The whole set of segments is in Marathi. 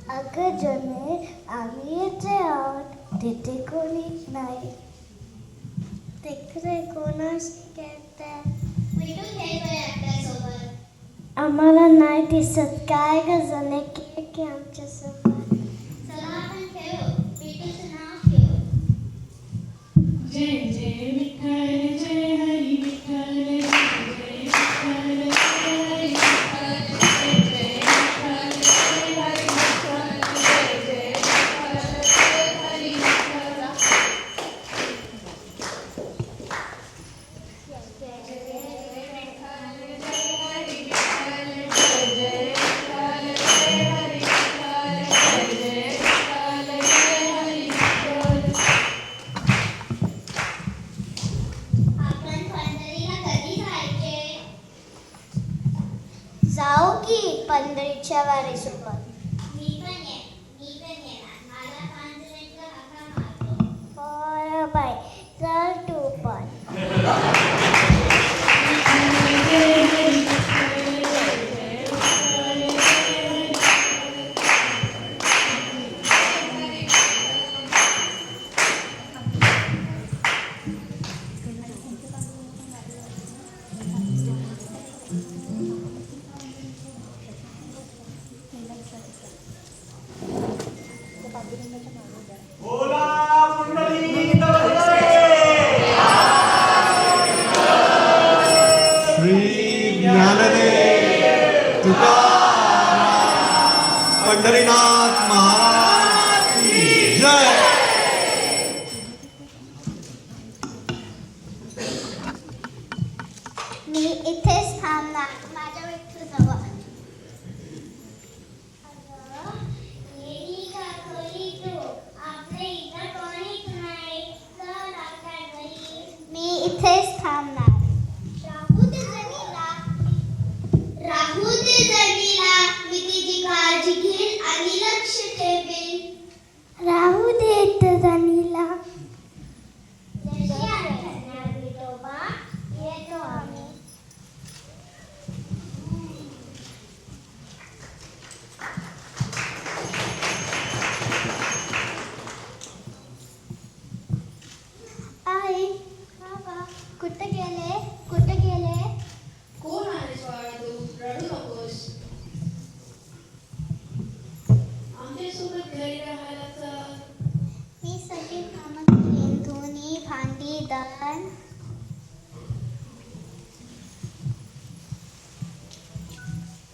अगं जमे, आम्ही येथे आहोत, तिथे कोणी नाही. तिकडे कोणाशी खेळताय? आम्हाला नाही दिसत. काय ग जणे, खेळ की आमच्यासोबत. चला आपण खेळू. विठूचं नाव घेऊ. जय जय विठ्ठल जय हरी विठ्ठल जय जय विठ्ठल जय हरी विठ्ठल जय जय विठ्ठल जय हरी विठ्ठल जय जय विठ्ठल जय हरी विठ्ठल. जाऊ की पंढरीच्या वारीसोबत. मी पण येणार. मला पांढऱ्याचा हाका मारतो. होय बाई, चल तू पण. पंढरीनाथ महाराज की जय. मी इथेच थांबणार माझ्या विठ्ठलाजवळ. येडी का खोली तू, आपल्या इथं कोणीच नाही. चल आपल्या घरी. मी इथेच थांबणार. राहू दे जनीला, मी तिची काळजी घेईन आणि लक्ष ठेवेन. राहू दे जनीला. जशी आठवणार विठोबा, येतो आम्ही. आई, बाबा कुठे गेले? कुठे गेले? कोण आहेस बाळा तू? रडू नकोस. आमच्यासोबत घरी राहायला चल. मी सगळी कामं केली. धुणी, भांडी, दळण.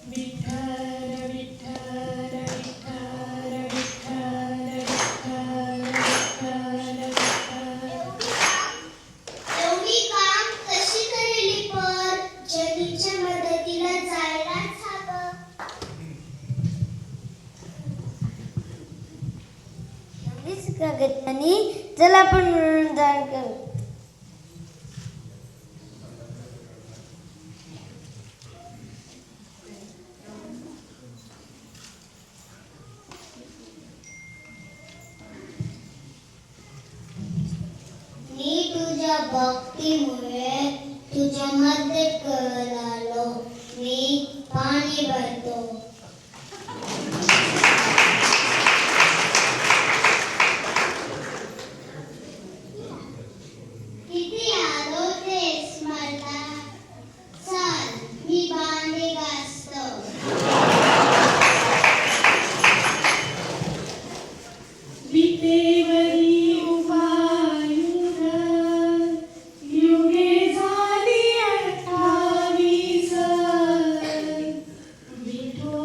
विठ्ठल विठ्ठल विठ्ठल विठ्ठल विठ्ठल विठ्ठल विठ्ठल. एवढी काम कशी करेली पर? जनीच्या मदतीला जायलाच हवं. एवढीच का ग जनी? चल आपण मिळून दळण करू. मी तुझ्या भक्तीमुळे तुझ्या मदत करायला आलो. मी पाणी भरतो. किती आलो तेच मला. चल, मी भांडे घासतो. विटेवरी उभायून युगे झाली 28. विठो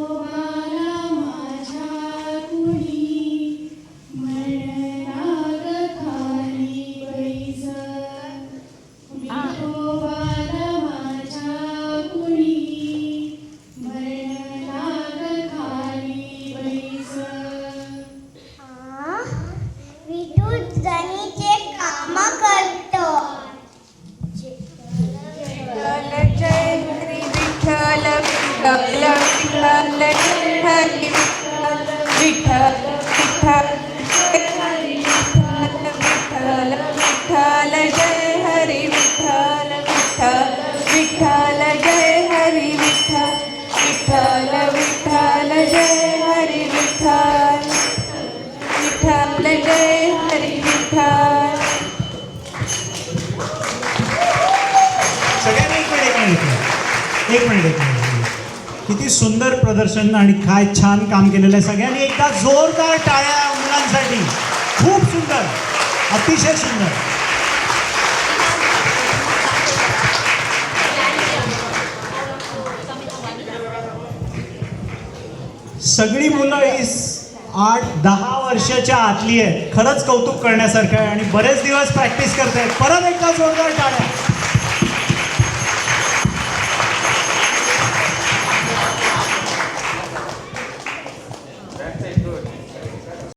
विठ्ठल विठ्ठल जय हरी विठ्ठल विठ्ठल विठ्ठल जय हरी विठ्ठल विठ्ठल विठ्ठल जय हरी विठ्ठल विठ्ठल विठ्ठल जय हरी विठ्ठल विठ्ठल जय हरी विठ्ठल. सगळ्यांनी एक मिनिट किती सुंदर प्रदर्शन आणि काय छान काम केलेलं आहे. सगळ्यांनी एकदा जोरदार टाळ्या मुलांसाठी. खूप सुंदर, अतिशय सुंदर. सगळी मुलं 8-10 वर्षाच्या आतली आहेत. खरंच कौतुक करण्यासारखं आहे आणि बरेच दिवस प्रॅक्टिस करतायत. परत एकदा जोरदार टाळ्या.